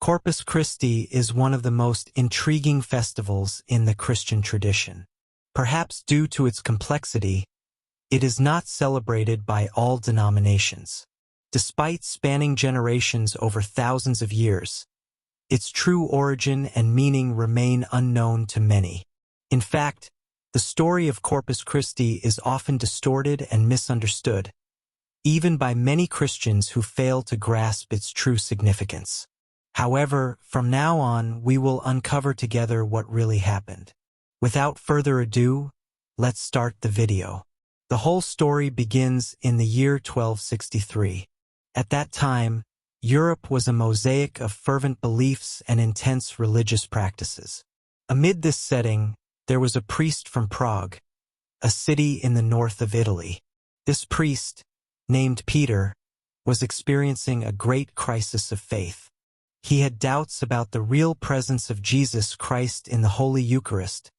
Corpus Christi is one of the most intriguing festivals in the Christian tradition. Perhaps due to its complexity, it is not celebrated by all denominations. Despite spanning generations over thousands of years, its true origin and meaning remain unknown to many. In fact, the story of Corpus Christi is often distorted and misunderstood, even by many Christians who fail to grasp its true significance. However, from now on, we will uncover together what really happened. Without further ado, let's start the video. The whole story begins in the year 1263. At that time, Europe was a mosaic of fervent beliefs and intense religious practices. Amid this setting, there was a priest from Prague, a city in the north of Italy. This priest, named Peter, was experiencing a great crisis of faith. He had doubts about the real presence of Jesus Christ in the Holy Eucharist,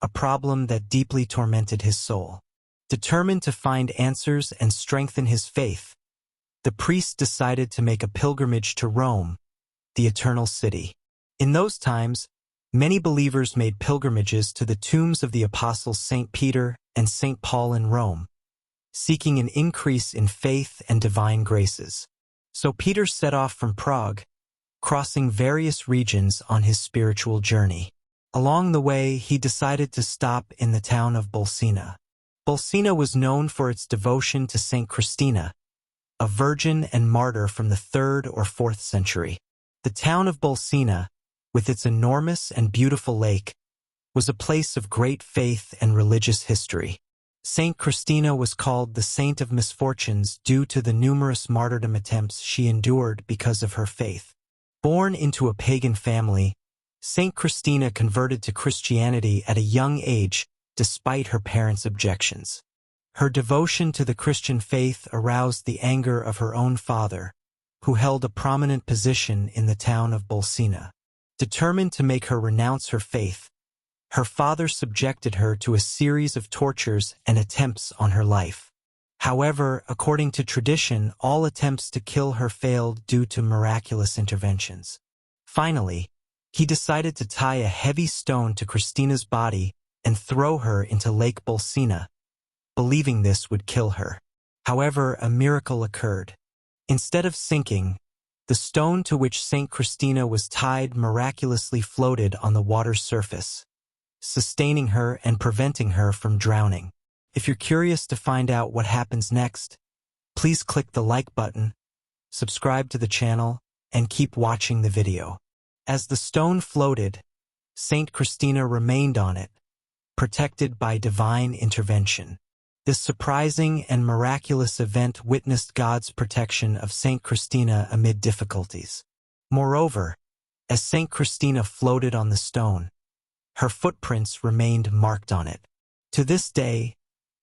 a problem that deeply tormented his soul. Determined to find answers and strengthen his faith, the priest decided to make a pilgrimage to Rome, the Eternal City. In those times, many believers made pilgrimages to the tombs of the apostles St. Peter and St. Paul in Rome, seeking an increase in faith and divine graces. So Peter set off from Prague, crossing various regions on his spiritual journey. Along the way, he decided to stop in the town of Bolena. Bolena was known for its devotion to Saint Christina, a virgin and martyr from the 3rd or 4th century. The town of Bolena, with its enormous and beautiful lake, was a place of great faith and religious history. Saint Christina was called the Saint of Misfortunes due to the numerous martyrdom attempts she endured because of her faith. Born into a pagan family, Saint Christina converted to Christianity at a young age despite her parents' objections. Her devotion to the Christian faith aroused the anger of her own father, who held a prominent position in the town of Bolena. Determined to make her renounce her faith, her father subjected her to a series of tortures and attempts on her life. However, according to tradition, all attempts to kill her failed due to miraculous interventions. Finally, he decided to tie a heavy stone to Christina's body and throw her into Lake Bolena, believing this would kill her. However, a miracle occurred. Instead of sinking, the stone to which Saint Christina was tied miraculously floated on the water's surface, sustaining her and preventing her from drowning. If you're curious to find out what happens next, please click the like button, subscribe to the channel, and keep watching the video. As the stone floated, Saint Christina remained on it, protected by divine intervention. This surprising and miraculous event witnessed God's protection of Saint Christina amid difficulties. Moreover, as Saint Christina floated on the stone, her footprints remained marked on it. To this day,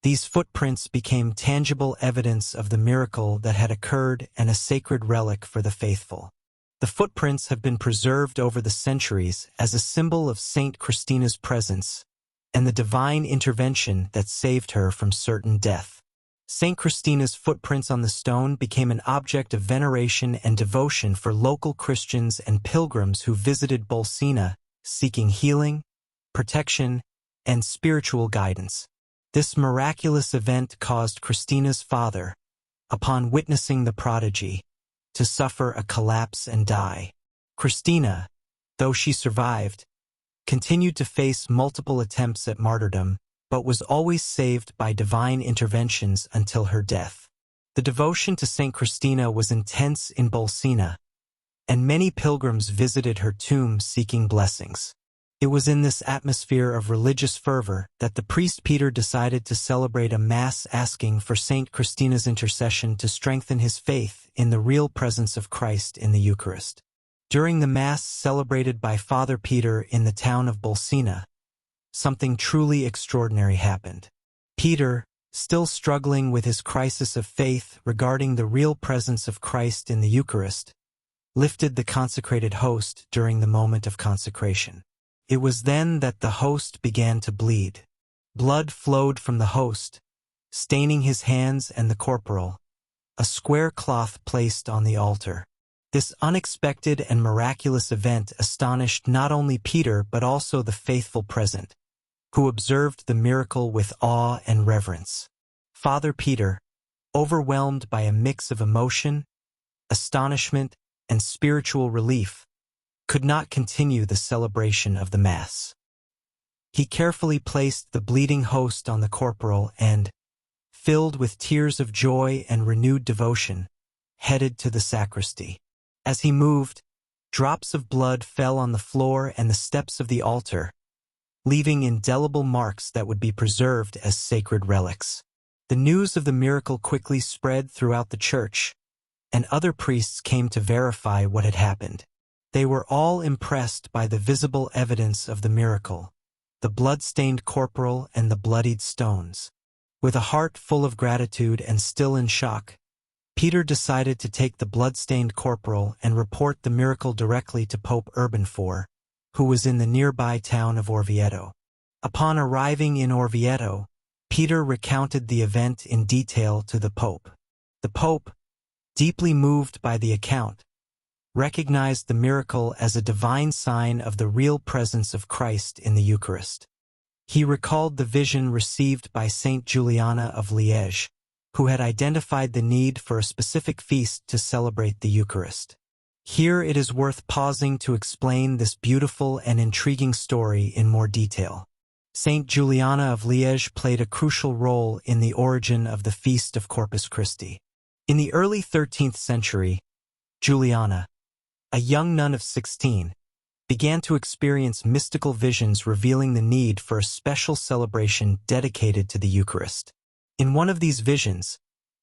these footprints became tangible evidence of the miracle that had occurred and a sacred relic for the faithful. The footprints have been preserved over the centuries as a symbol of Saint Christina's presence and the divine intervention that saved her from certain death. Saint Christina's footprints on the stone became an object of veneration and devotion for local Christians and pilgrims who visited Bolena, seeking healing, protection, and spiritual guidance. This miraculous event caused Christina's father, upon witnessing the prodigy, to suffer a collapse and die. Christina, though she survived, continued to face multiple attempts at martyrdom, but was always saved by divine interventions until her death. The devotion to Saint Christina was intense in Bolena, and many pilgrims visited her tomb seeking blessings. It was in this atmosphere of religious fervor that the priest Peter decided to celebrate a Mass asking for Saint Christina's intercession to strengthen his faith in the real presence of Christ in the Eucharist. During the Mass celebrated by Father Peter in the town of Bolena, something truly extraordinary happened. Peter, still struggling with his crisis of faith regarding the real presence of Christ in the Eucharist, lifted the consecrated host during the moment of consecration. It was then that the host began to bleed. Blood flowed from the host, staining his hands and the corporal, a square cloth placed on the altar. This unexpected and miraculous event astonished not only Peter but also the faithful present, who observed the miracle with awe and reverence. Father Peter, overwhelmed by a mix of emotion, astonishment, and spiritual relief, could not continue the celebration of the Mass. He carefully placed the bleeding host on the corporal and, filled with tears of joy and renewed devotion, headed to the sacristy. As he moved, drops of blood fell on the floor and the steps of the altar, leaving indelible marks that would be preserved as sacred relics. The news of the miracle quickly spread throughout the church, and other priests came to verify what had happened. They were all impressed by the visible evidence of the miracle, the blood-stained corporal and the bloodied stones. With a heart full of gratitude and still in shock, Peter decided to take the blood-stained corporal and report the miracle directly to Pope Urban IV, who was in the nearby town of Orvieto. Upon arriving in Orvieto, Peter recounted the event in detail to the Pope. The Pope, deeply moved by the account, recognized the miracle as a divine sign of the real presence of Christ in the Eucharist. He recalled the vision received by Saint Juliana of Liège, who had identified the need for a specific feast to celebrate the Eucharist. Here it is worth pausing to explain this beautiful and intriguing story in more detail. Saint Juliana of Liège played a crucial role in the origin of the feast of Corpus Christi. In the early 13th century, Juliana, a young nun of 16, began to experience mystical visions revealing the need for a special celebration dedicated to the Eucharist. In one of these visions,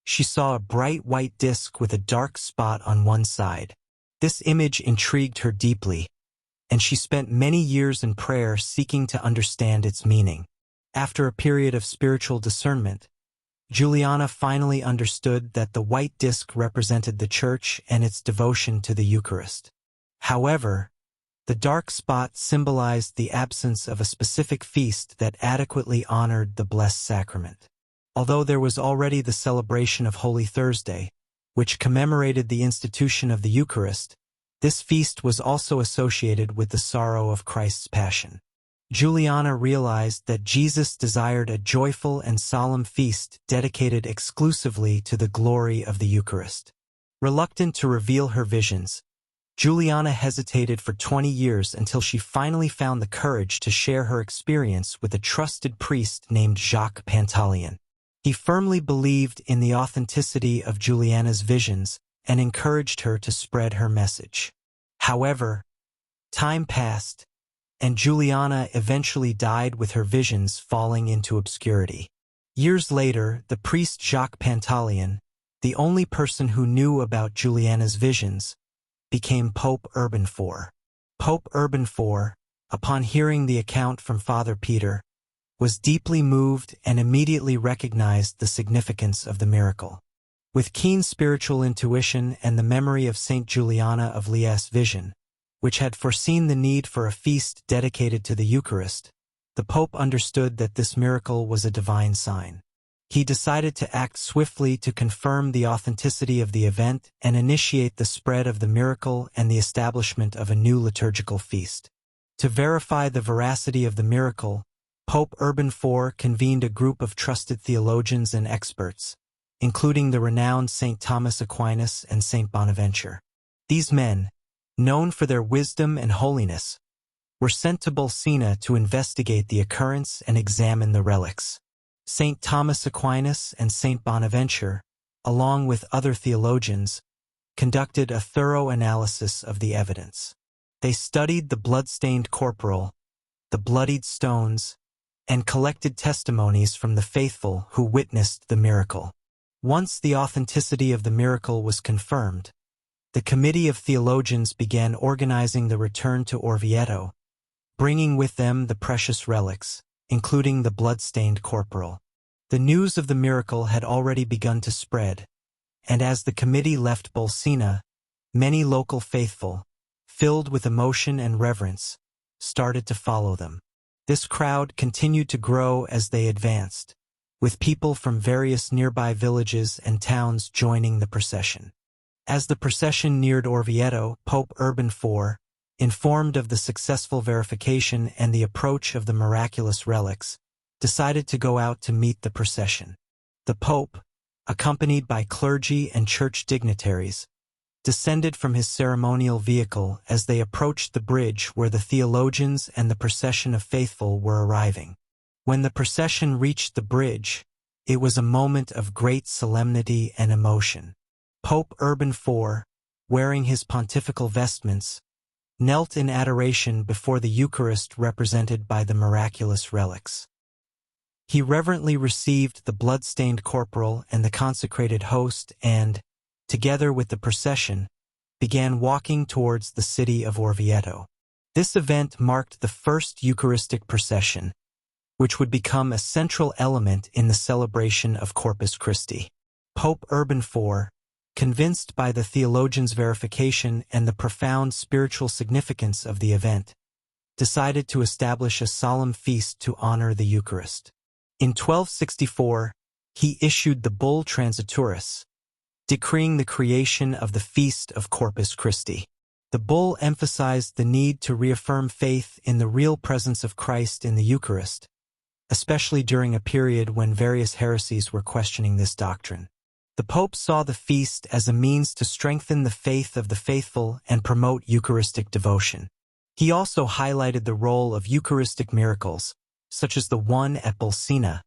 she saw a bright white disk with a dark spot on one side. This image intrigued her deeply, and she spent many years in prayer seeking to understand its meaning. After a period of spiritual discernment, Juliana finally understood that the white disk represented the Church and its devotion to the Eucharist. However, the dark spot symbolized the absence of a specific feast that adequately honored the Blessed Sacrament. Although there was already the celebration of Holy Thursday, which commemorated the institution of the Eucharist, this feast was also associated with the sorrow of Christ's Passion. Juliana realized that Jesus desired a joyful and solemn feast dedicated exclusively to the glory of the Eucharist. Reluctant to reveal her visions, Juliana hesitated for 20 years until she finally found the courage to share her experience with a trusted priest named Jacques Pantaleon. He firmly believed in the authenticity of Juliana's visions and encouraged her to spread her message. However, time passed, and Juliana eventually died with her visions falling into obscurity. Years later, the priest Jacques Pantaleon, the only person who knew about Juliana's visions, became Pope Urban IV. Pope Urban IV, upon hearing the account from Father Peter, was deeply moved and immediately recognized the significance of the miracle. With keen spiritual intuition and the memory of Saint Juliana of Liège's vision, which had foreseen the need for a feast dedicated to the Eucharist, the Pope understood that this miracle was a divine sign. He decided to act swiftly to confirm the authenticity of the event and initiate the spread of the miracle and the establishment of a new liturgical feast. To verify the veracity of the miracle, Pope Urban IV convened a group of trusted theologians and experts, including the renowned St. Thomas Aquinas and St. Bonaventure. These men, known for their wisdom and holiness, were sent to Bolena to investigate the occurrence and examine the relics. St. Thomas Aquinas and St. Bonaventure, along with other theologians, conducted a thorough analysis of the evidence. They studied the blood-stained corporal, the bloodied stones, and collected testimonies from the faithful who witnessed the miracle. Once the authenticity of the miracle was confirmed, the committee of theologians began organizing the return to Orvieto, bringing with them the precious relics, including the blood-stained corporal. The news of the miracle had already begun to spread, and as the committee left Bolena, many local faithful, filled with emotion and reverence, started to follow them. This crowd continued to grow as they advanced, with people from various nearby villages and towns joining the procession. As the procession neared Orvieto, Pope Urban IV, informed of the successful verification and the approach of the miraculous relics, decided to go out to meet the procession. The Pope, accompanied by clergy and church dignitaries, descended from his ceremonial vehicle as they approached the bridge where the theologians and the procession of faithful were arriving. When the procession reached the bridge, it was a moment of great solemnity and emotion. Pope Urban IV, wearing his pontifical vestments, knelt in adoration before the Eucharist represented by the miraculous relics. He reverently received the blood-stained corporal and the consecrated host and, together with the procession, began walking towards the city of Orvieto. This event marked the first Eucharistic procession, which would become a central element in the celebration of Corpus Christi. Pope Urban IV, convinced by the theologian's verification and the profound spiritual significance of the event, decided to establish a solemn feast to honor the Eucharist. In 1264, he issued the bull Transitoris, decreeing the creation of the Feast of Corpus Christi. The bull emphasized the need to reaffirm faith in the real presence of Christ in the Eucharist, especially during a period when various heresies were questioning this doctrine. The Pope saw the feast as a means to strengthen the faith of the faithful and promote Eucharistic devotion. He also highlighted the role of Eucharistic miracles, such as the one at Bolena,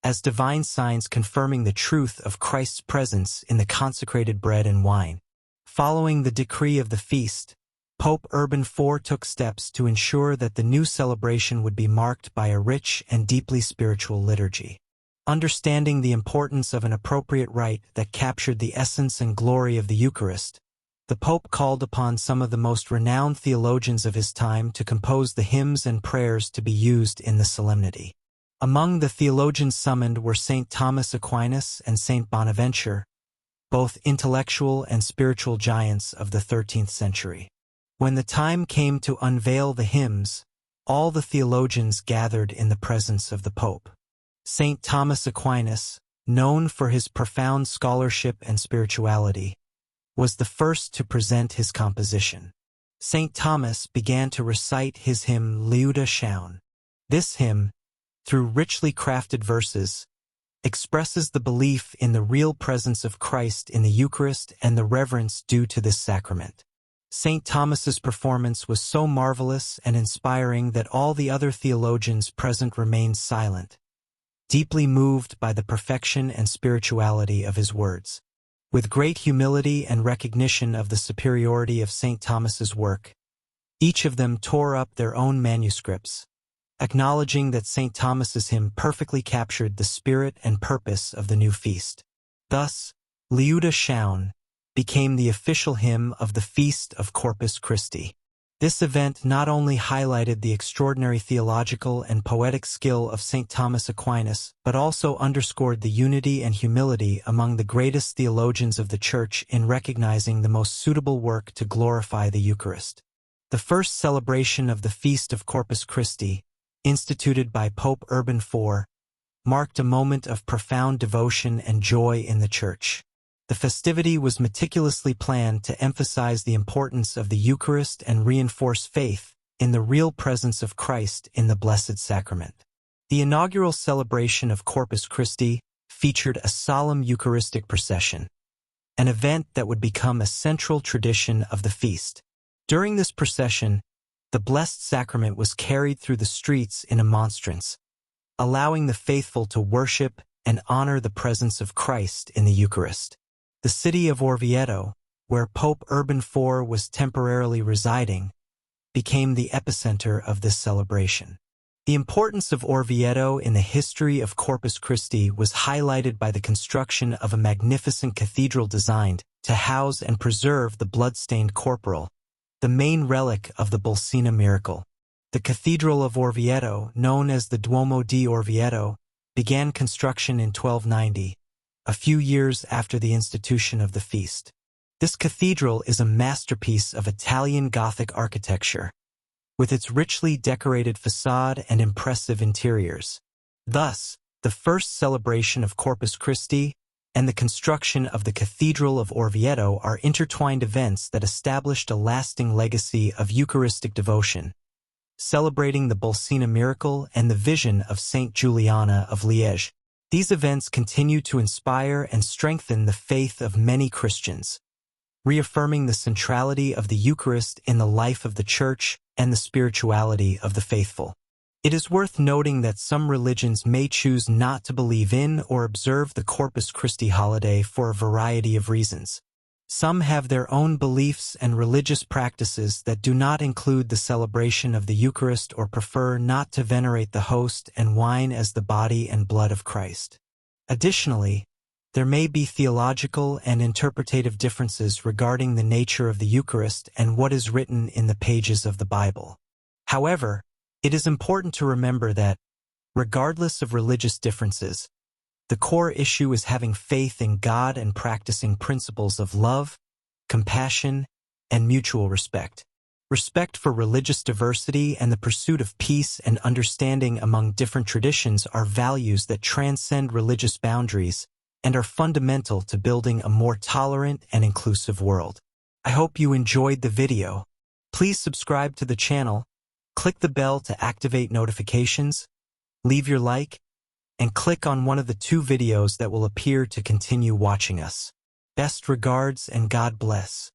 as divine signs confirming the truth of Christ's presence in the consecrated bread and wine. Following the decree of the feast, Pope Urban IV took steps to ensure that the new celebration would be marked by a rich and deeply spiritual liturgy. Understanding the importance of an appropriate rite that captured the essence and glory of the Eucharist, the Pope called upon some of the most renowned theologians of his time to compose the hymns and prayers to be used in the solemnity. Among the theologians summoned were St. Thomas Aquinas and St. Bonaventure, both intellectual and spiritual giants of the 13th century. When the time came to unveil the hymns, all the theologians gathered in the presence of the Pope. St. Thomas Aquinas, known for his profound scholarship and spirituality, was the first to present his composition. St. Thomas began to recite his hymn Lauda Shaun. This hymn, through richly crafted verses, expresses the belief in the real presence of Christ in the Eucharist and the reverence due to this sacrament. St. Thomas's performance was so marvelous and inspiring that all the other theologians present remained silent, deeply moved by the perfection and spirituality of his words. With great humility and recognition of the superiority of St. Thomas's work, each of them tore up their own manuscripts, acknowledging that St. Thomas's hymn perfectly captured the spirit and purpose of the new feast. Thus, Lauda Shaun became the official hymn of the Feast of Corpus Christi. This event not only highlighted the extraordinary theological and poetic skill of St. Thomas Aquinas, but also underscored the unity and humility among the greatest theologians of the Church in recognizing the most suitable work to glorify the Eucharist. The first celebration of the Feast of Corpus Christi, instituted by Pope Urban IV, marked a moment of profound devotion and joy in the Church. The festivity was meticulously planned to emphasize the importance of the Eucharist and reinforce faith in the real presence of Christ in the Blessed Sacrament. The inaugural celebration of Corpus Christi featured a solemn Eucharistic procession, an event that would become a central tradition of the feast. During this procession, the Blessed Sacrament was carried through the streets in a monstrance, allowing the faithful to worship and honor the presence of Christ in the Eucharist. The city of Orvieto, where Pope Urban IV was temporarily residing, became the epicenter of this celebration. The importance of Orvieto in the history of Corpus Christi was highlighted by the construction of a magnificent cathedral designed to house and preserve the blood-stained corporal, the main relic of the Bolena miracle. The Cathedral of Orvietto, known as the Duomo di Orvieto, began construction in 1290, a few years after the institution of the feast. This cathedral is a masterpiece of Italian Gothic architecture, with its richly decorated facade and impressive interiors. Thus, the first celebration of Corpus Christi and the construction of the Cathedral of Orvietto are intertwined events that established a lasting legacy of Eucharistic devotion, celebrating the Bolena miracle and the vision of Saint Juliana of Liège. These events continue to inspire and strengthen the faith of many Christians, reaffirming the centrality of the Eucharist in the life of the Church and the spirituality of the faithful. It is worth noting that some religions may choose not to believe in or observe the Corpus Christi holiday for a variety of reasons. Some have their own beliefs and religious practices that do not include the celebration of the Eucharist or prefer not to venerate the host and wine as the body and blood of Christ. Additionally, there may be theological and interpretative differences regarding the nature of the Eucharist and what is written in the pages of the Bible. However, it is important to remember that, regardless of religious differences, the core issue is having faith in God and practicing principles of love, compassion, and mutual respect. Respect for religious diversity and the pursuit of peace and understanding among different traditions are values that transcend religious boundaries and are fundamental to building a more tolerant and inclusive world. I hope you enjoyed the video. Please subscribe to the channel, click the bell to activate notifications, leave your like, and click on one of the 2 videos that will appear to continue watching us. Best regards and God bless.